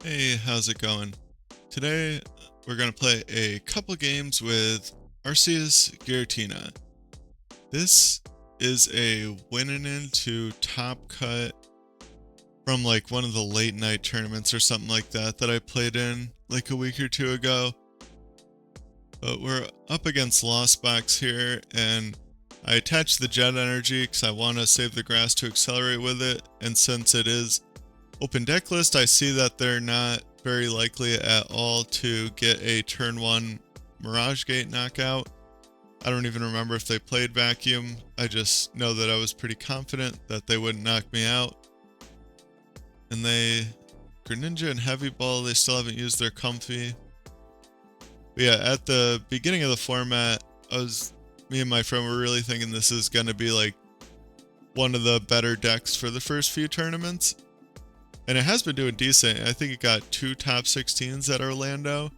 Hey, how's it going? Today we're going to play a couple games with Arceus Giratina. This is a winning into top cut from like one of the late night tournaments or something like that I played in like a week or two ago. But we're up against Lost Box here, and I attached the Jet Energy because I want to save the grass to accelerate with it, and since it is open deck list, I see that they're not very likely at all to get a turn 1 Mirage Gate knockout. I don't even remember if they played Vacuum. I just know that I was pretty confident that they wouldn't knock me out. And Greninja and Heavy Ball, they still haven't used their Comfy. But yeah, at the beginning of the format, me and my friend were really thinking this is going to be like one of the better decks for the first few tournaments. And it has been doing decent. I think it got 2 top 16s at Orlando.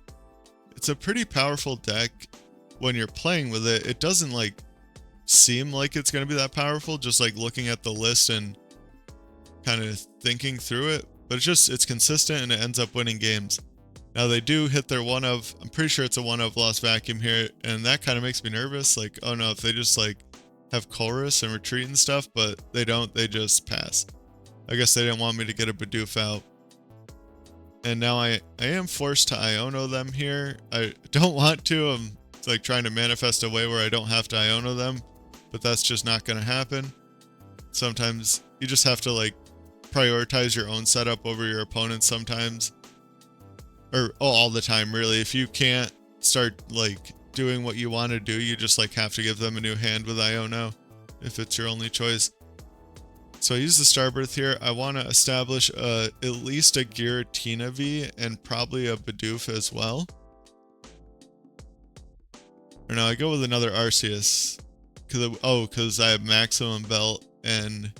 It's a pretty powerful deck when you're playing with it. It doesn't like seem like it's going to be that powerful just like looking at the list and kind of thinking through it, but it's consistent and it ends up winning games. Now they do hit their I'm pretty sure it's a one of Lost Vacuum here, and that kind of makes me nervous. Like, oh no, if they just like have Chorus and retreat and stuff, but they don't, they just pass. I guess they didn't want me to get a Bidoof out. And now I am forced to Iono them here. I don't want to. I'm like trying to manifest a way where I don't have to Iono them, but that's just not going to happen. Sometimes you just have to like prioritize your own setup over your opponent sometimes. Or all the time, really. If you can't start like doing what you want to do, you just like have to give them a new hand with Iono if it's your only choice. So I use the Starbirth here. I want to establish at least a Giratina V and probably a Bidoof as well. Or no, I go with another Arceus. Because I have Maximum Belt and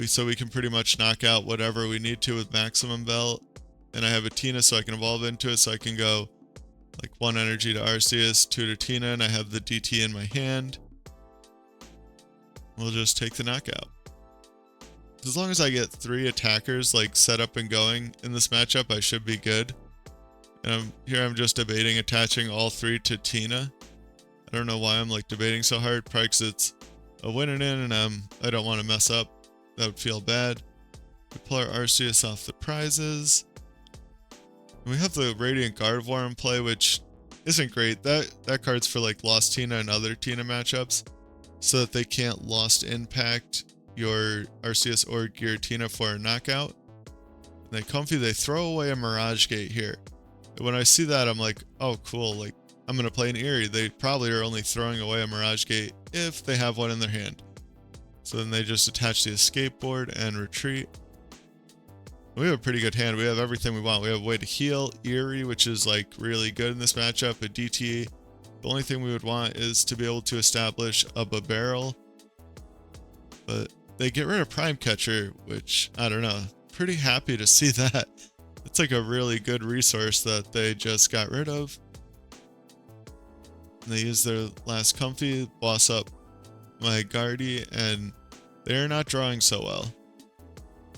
so we can pretty much knock out whatever we need to with Maximum Belt. And I have a Tina so I can evolve into it, so I can go like 1 energy to Arceus, 2 to Tina, and I have the DT in my hand. We'll just take the knockout. As long as I get 3 attackers like set up and going in this matchup, I should be good. And I'm just debating attaching all 3 to Tina. I don't know why I'm like debating so hard, probably because it's a win and in, and I don't want to mess up. That would feel bad. We pull our Arceus off the prizes. And we have the Radiant Gardevoir in play, which isn't great. That card's for like Lost Tina and other Tina matchups, so that they can't Lost Impact your Arceus or Giratina for a knockout. And they they throw away a Mirage Gate here. And when I see that, I'm like, oh cool, like I'm going to play an Eerie. They probably are only throwing away a Mirage Gate if they have one in their hand. So then they just attach the escape board and retreat. We have a pretty good hand. We have everything we want. We have a way to heal, Eerie, which is like really good in this matchup, a DT. The only thing we would want is to be able to establish a Barrel. But they get rid of Prime Catcher, which, I don't know, pretty happy to see that. It's like a really good resource that they just got rid of. And they use their last Comfy, boss up my Guardy, and they're not drawing so well.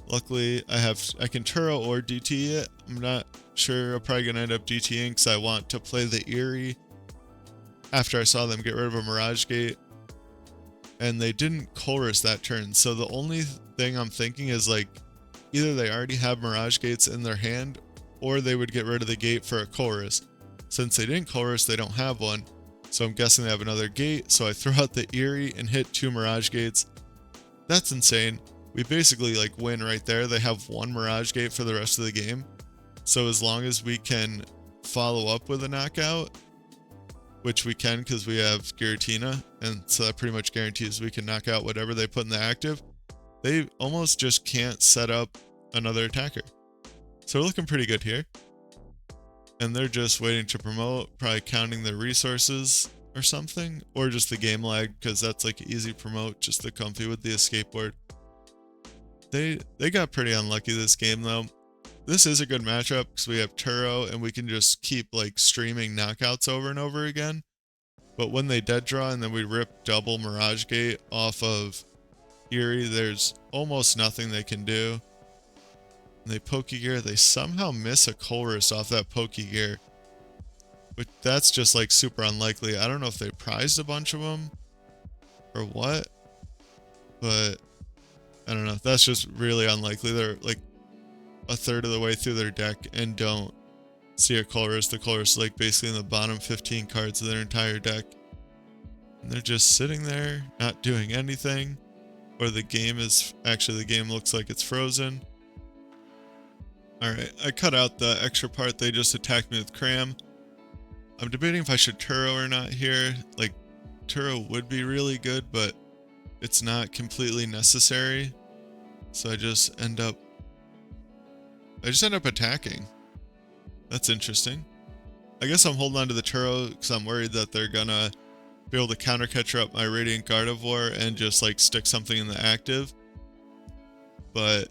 Luckily, I can Turo or DT it. I'm not sure. I'm probably going to end up DTing because I want to play the Eerie after I saw them get rid of a Mirage Gate. And they didn't Chorus that turn. So the only thing I'm thinking is like either they already have Mirage Gates in their hand or they would get rid of the gate for a Chorus. Since they didn't Chorus, they don't have one. So I'm guessing they have another gate. So I throw out the Eerie and hit 2 Mirage Gates. That's insane. We basically like win right there. They have 1 Mirage Gate for the rest of the game. So as long as we can follow up with a knockout, which we can because we have Giratina, and so that pretty much guarantees we can knock out whatever they put in the active, they almost just can't set up another attacker. So we're looking pretty good here. And they're just waiting to promote, probably counting their resources or something, or just the game lag, because that's like easy promote, just the Comfy with the escape board. They got pretty unlucky this game though. This is a good matchup because we have Turo and we can just keep like streaming knockouts over and over again. But when they dead draw and then we rip double Mirage Gate off of Eerie, there's almost nothing they can do. And they Pokegear. They somehow miss a Colress off that Pokegear. But that's just like super unlikely. I don't know if they prized a bunch of them or what. But I don't know. That's just really unlikely. They're like a third of the way through their deck and don't see a Colress. The Colress is like basically in the bottom 15 cards of their entire deck. And they're just sitting there, not doing anything. Or the game is, actually the game looks like it's frozen. Alright, I cut out the extra part. They just attacked me with Cram. I'm debating if I should Turo or not here. Like, Turo would be really good, but it's not completely necessary. So I just end up attacking. That's interesting. I guess I'm holding on to the Turo because I'm worried that they're gonna be able to counter catcher up my Radiant Gardevoir and just like stick something in the active. But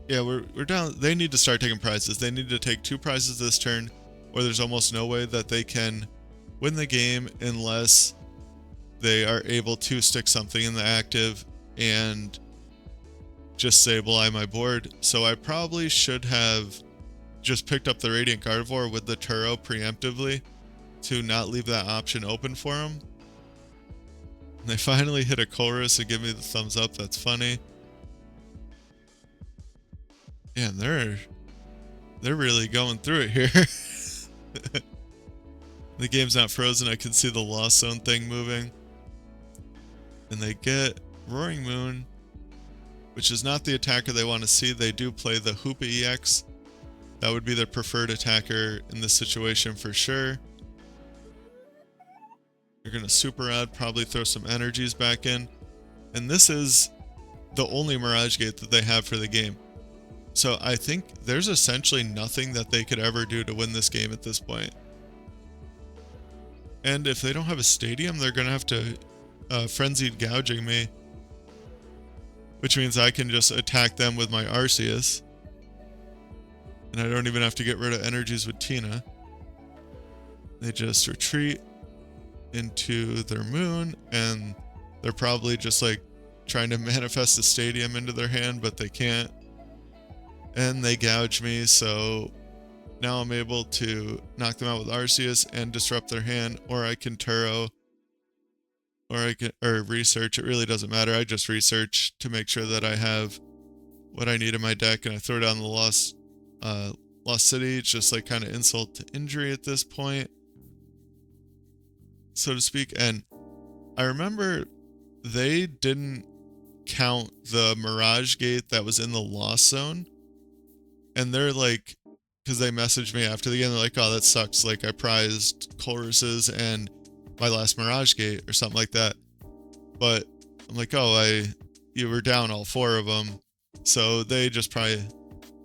yeah, we're down. They need to start taking prizes. They need to take 2 prizes this turn, or there's almost no way that they can win the game unless they are able to stick something in the active and just stabilize my board. So I probably should have just picked up the Radiant Gardevoir with the Turo preemptively to not leave that option open for them. And they finally hit a Colress and give me the thumbs up. That's funny. Yeah, they're really going through it here. The game's not frozen. I can see the Lost Zone thing moving. And they get Roaring Moon, which is not the attacker they want to see. They do play the Hoopa EX. That would be their preferred attacker in this situation for sure. They're going to Super Rod, probably throw some energies back in. And this is the only Mirage Gate that they have for the game. So I think there's essentially nothing that they could ever do to win this game at this point. And if they don't have a stadium, they're going to have to Frenzied Gouging me. Which means I can just attack them with my Arceus. And I don't even have to get rid of energies with Tina. They just retreat into their moon, and they're probably just like trying to manifest a stadium into their hand, but they can't. And they gouge me, so now I'm able to knock them out with Arceus and disrupt their hand, or I can Turo, or research. It really doesn't matter. I just research to make sure that I have what I need in my deck, and I throw down the Lost City. It's just like kind of insult to injury at this point, so to speak. And I remember they didn't count the Mirage Gate that was in the Lost Zone. And they're like, because they messaged me after the game, they're like, oh, that sucks. Like, I prized Colress's and my last Mirage Gate or something like that. But I'm like, oh, you were down all 4 of them. So they just probably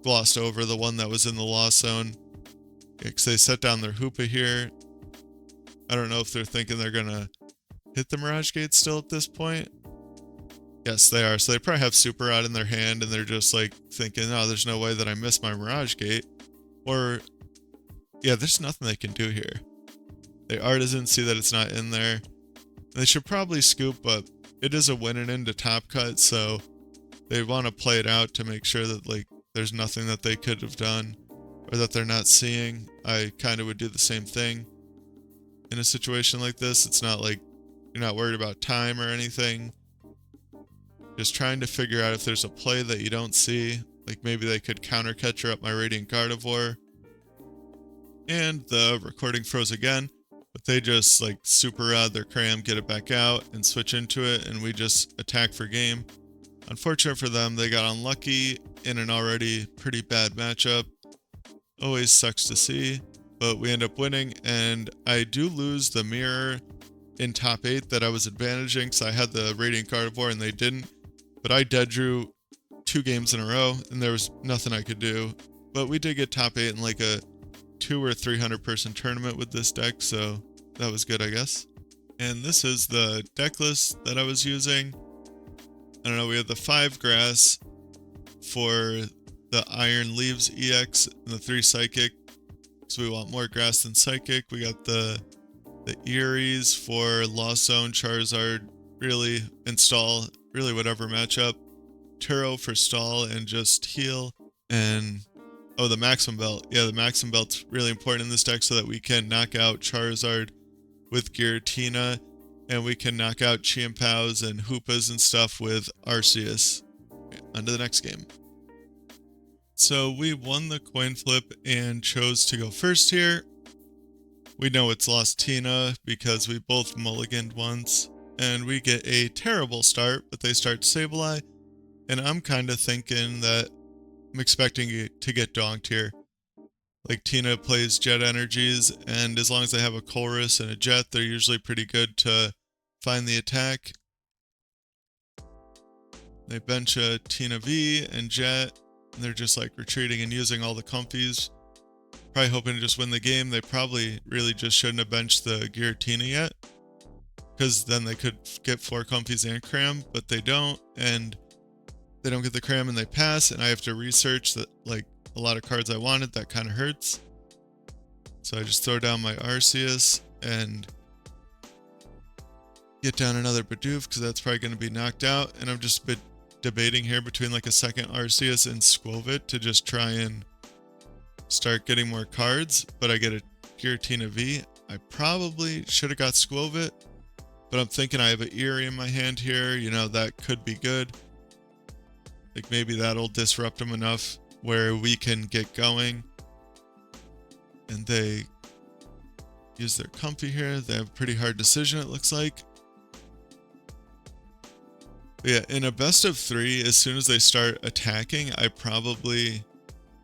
glossed over the one that was in the Lost Zone. Because they set down their Hoopa here. I don't know if they're thinking they're going to hit the Mirage Gate still at this point. Yes, they are. So they probably have Super Rod in their hand, and they're just like thinking, oh, there's no way that I missed my Mirage Gate. Or, yeah, there's nothing they can do here. They Artisan, see that it's not in there. They should probably scoop, but it is a win and into top cut, so they want to play it out to make sure that like there's nothing that they could have done or that they're not seeing. I kind of would do the same thing in a situation like this. It's not like you're not worried about time or anything. Just trying to figure out if there's a play that you don't see. Like maybe they could counter catcher up my Radiant Gardevoir. And the recording froze again. But they just like Super Rod their Cram, get it back out, and switch into it. And we just attack for game. Unfortunate for them, they got unlucky in an already pretty bad matchup. Always sucks to see. But we end up winning. And I do lose the mirror in top 8 that I was advantaging. So I had the Radiant Gardevoir and they didn't. But I dead drew 2 games in a row, and there was nothing I could do. But we did get top 8 in like a 200 or 300 person tournament with this deck, so that was good, I guess. And this is the deck list that I was using. I don't know, we have the 5 grass for the Iron Leaves EX and the 3 psychic, so we want more grass than psychic. We got the Eries for Lost Zone, Charizard, really install, really whatever matchup. Turo for stall and just heal. And oh, the maximum belt. Yeah, the maximum belt's really important in this deck so that we can knock out Charizard with Giratina, and we can knock out Chiampaus and Hoopas and stuff with Arceus. Okay, on to the next game. So we won the coin flip and chose to go first here. We know it's lost Tina because we both mulliganed once, and we get a terrible start, but they start Sableye, and I'm kind of thinking that I'm expecting it to get donked here. Like, Tina plays Jet Energies, and as long as they have a Chorus and a Jet, they're usually pretty good to find the attack. They bench a Tina V and Jet, and they're just like retreating and using all the comfies. Probably hoping to just win the game. They probably really just shouldn't have benched the Giratina yet, because then they could get 4 comfies and cram, but they don't, and they don't get the cram and they pass, and I have to research that, like, a lot of cards I wanted. That kind of hurts. So I just throw down my Arceus and get down another Bidoof, because that's probably going to be knocked out, and I'm just debating here between like a second Arceus and Skwovet to just try and start getting more cards, but I get a Giratina V. I probably should have got Skwovet, but I'm thinking I have an Eerie in my hand here. You know, that could be good. Like, maybe that'll disrupt them enough where we can get going. And they use their comfy here. They have a pretty hard decision, it looks like. But yeah, in a best of 3, as soon as they start attacking, I probably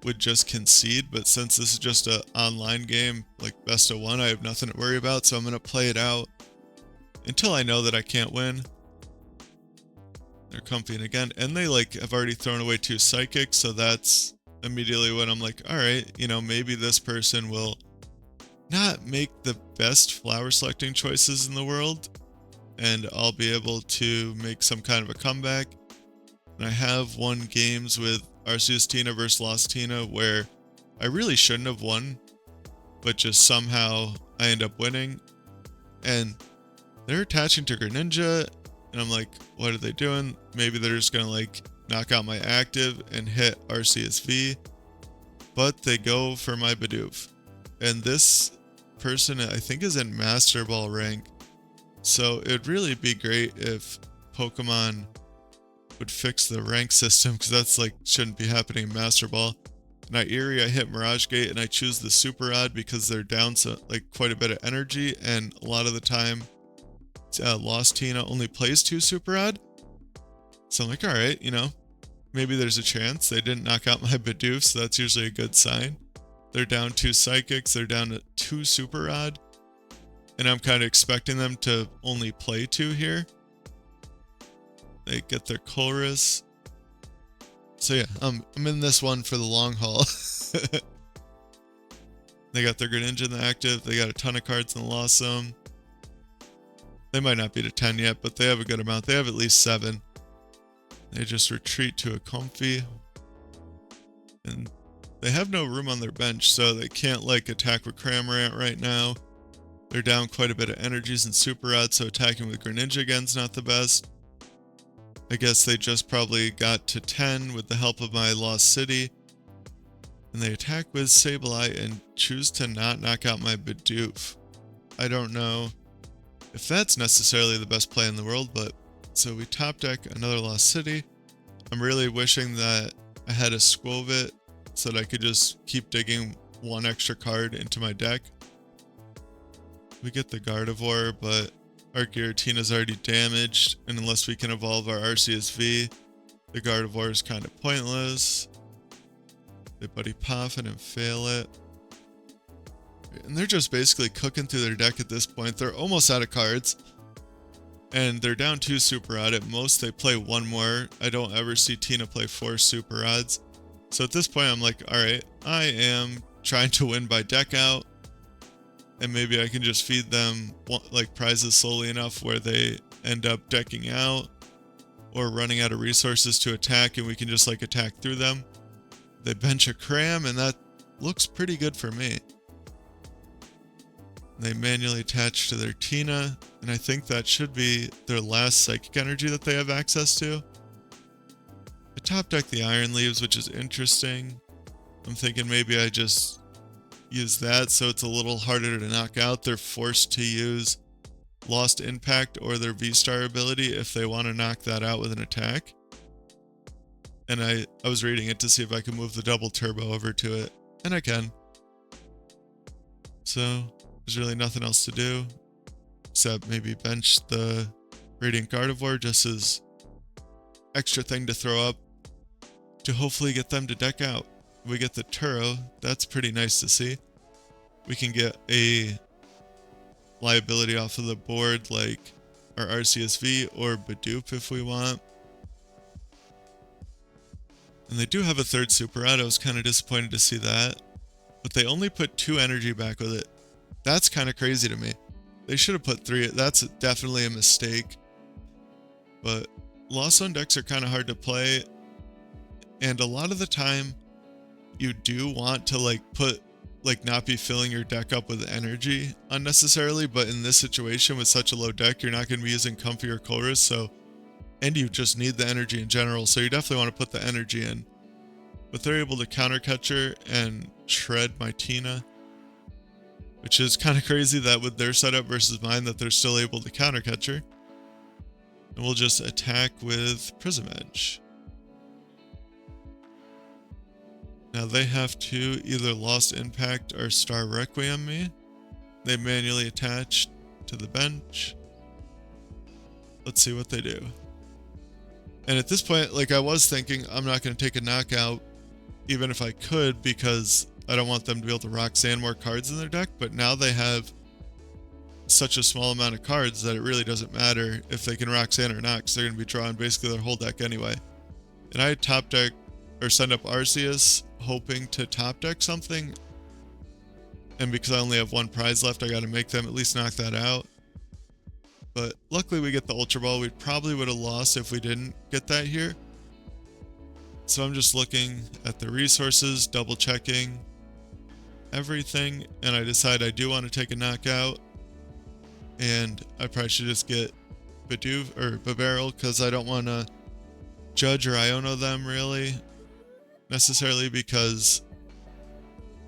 would just concede, but since this is just an online game, like best of 1, I have nothing to worry about, so I'm going to play it out until I know that I can't win. They're comfying again, and they like have already thrown away 2 psychics, so that's immediately when I'm like, alright, you know, maybe this person will not make the best flower selecting choices in the world, and I'll be able to make some kind of a comeback. And I have won games with Arceus Tina versus Lost Tina where I really shouldn't have won, but just somehow I end up winning. And they're attaching to Greninja, and I'm like, what are they doing? Maybe they're just gonna like knock out my active and hit Arceus V, but they go for my Bidoof. And this person, I think, is in Master Ball rank, so it'd really be great if Pokemon would fix the rank system, because that's like shouldn't be happening in Master Ball. And I hit Mirage Gate, and I choose the Super Odd because they're down so like quite a bit of energy, and a lot of the time Lost Tina only plays 2 Super Odd. So I'm like, alright, you know, maybe there's a chance. They didn't knock out my Bidoof, so that's usually a good sign. They're down 2 Psychics, they're down to 2 Super Odd, and I'm kind of expecting them to only play 2 here. They get their Chorus. So yeah, I'm in this one for the long haul. They got their Greninja in the active, they got a ton of cards in the Lost Zone. They might not be to 10 yet, but they have a good amount. They have at least 7. They just retreat to a comfy. And they have no room on their bench, so they can't like attack with Cramorant right now. They're down quite a bit of energies and Super Odd, so attacking with Greninja again's not the best. I guess they just probably got to 10 with the help of my Lost City. And they attack with Sableye and choose to not knock out my Bidoof. I don't know if that's necessarily the best play in the world, but so we top deck another Lost City. I'm really wishing that I had a Skwovet so that I could just keep digging 1 extra card into my deck. We get the Gardevoir, but our Giratina's already damaged, and unless we can evolve our Arceus V, the Gardevoir is kind of pointless. They Buddy Poffin and fail it. And they're just basically cooking through their deck at this point. They're almost out of cards. And they're down 2 Super Odd. At most, they play 1 more. I don't ever see Tina play 4 Super Odds. So at this point, I'm like, alright, I am trying to win by deck out. And maybe I can just feed them like prizes slowly enough where they end up decking out or running out of resources to attack, and we can just like attack through them. They bench a Cram, and that looks pretty good for me. They manually attach to their Tina, and I think that should be their last Psychic Energy that they have access to. I top deck the Iron Leaves, which is interesting. I'm thinking maybe I just use that so it's a little harder to knock out. They're forced to use Lost Impact or their vstar ability if they want to knock that out with an attack. And I was reading it to see if I could move the double turbo over to it, and I can. So there's really nothing else to do except maybe bench the Radiant Gardevoir just as extra thing to throw up to hopefully get them to deck out. We get the Turo, that's pretty nice to see. We can get a liability off of the board like our Arceus V or Bidoof if we want. And they do have a third Super Rod. I was kind of disappointed to see that. But they only put 2 energy back with it. That's kind of crazy to me. They should have put 3. That's definitely a mistake. But Lost Zone decks are kind of hard to play. And a lot of the time, you do want to not be filling your deck up with energy unnecessarily. But in this situation with such a low deck, you're not going to be using Comfy or Chorus. And you just need the energy in general, so you definitely want to put the energy in. But they're able to counter Catcher and shred my Tina, which is kind of crazy that with their setup versus mine that they're still able to counter Catcher. And we'll just attack with Prism Edge. Now they have to either Lost Impact or Star Requiem me. They manually attach to the bench. Let's see what they do. And at this point, I was thinking I'm not going to take a knockout even if I could because I don't want them to be able to Roxanne more cards in their deck, but now they have such a small amount of cards that it really doesn't matter if they can Roxanne or not because they're going to be drawing basically their whole deck anyway. And I top deck or send up Arceus hoping to top deck something, and because I only have 1 prize left, I got to make them at least knock that out. But luckily we get the Ultra Ball. We probably would have lost if we didn't get that here. So I'm just looking at the resources, double checking everything, and I decide I do want to take a knockout. And I probably should just get Bidoof or Bibarel because I don't want to Judge or Iono them really necessarily because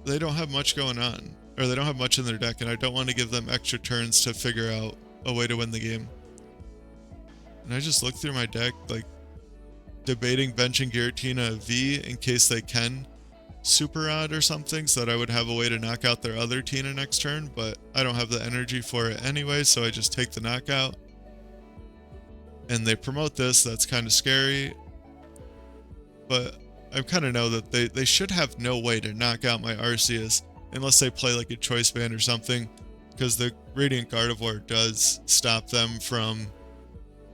they don't have much going on, or they don't have much in their deck, and I don't want to give them extra turns to figure out a way to win the game. And I just looked through my deck, debating benching Giratina V in case they can Super Rod or something, so that I would have a way to knock out their other Tina next turn, but I don't have the energy for it anyway, so I just take the knockout. And they promote this, that's kind of scary. But I kind of know that they should have no way to knock out my Arceus unless they play a Choice Band or something, because the Radiant Gardevoir does stop them from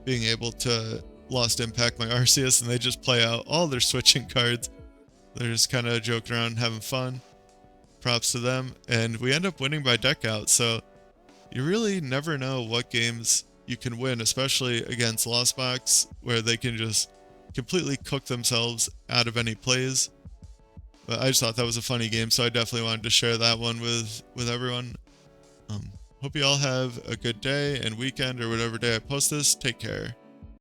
being able to Lost Impact my Arceus, and they just play out all their switching cards. They're just kind of joking around, having fun. Props to them. And we end up winning by deck out, so you really never know what games you can win, especially against Lost Box, where they can just completely cook themselves out of any plays. But I just thought that was a funny game, so I definitely wanted to share that one with everyone. Hope you all have a good day and weekend or whatever day I post this. Take care.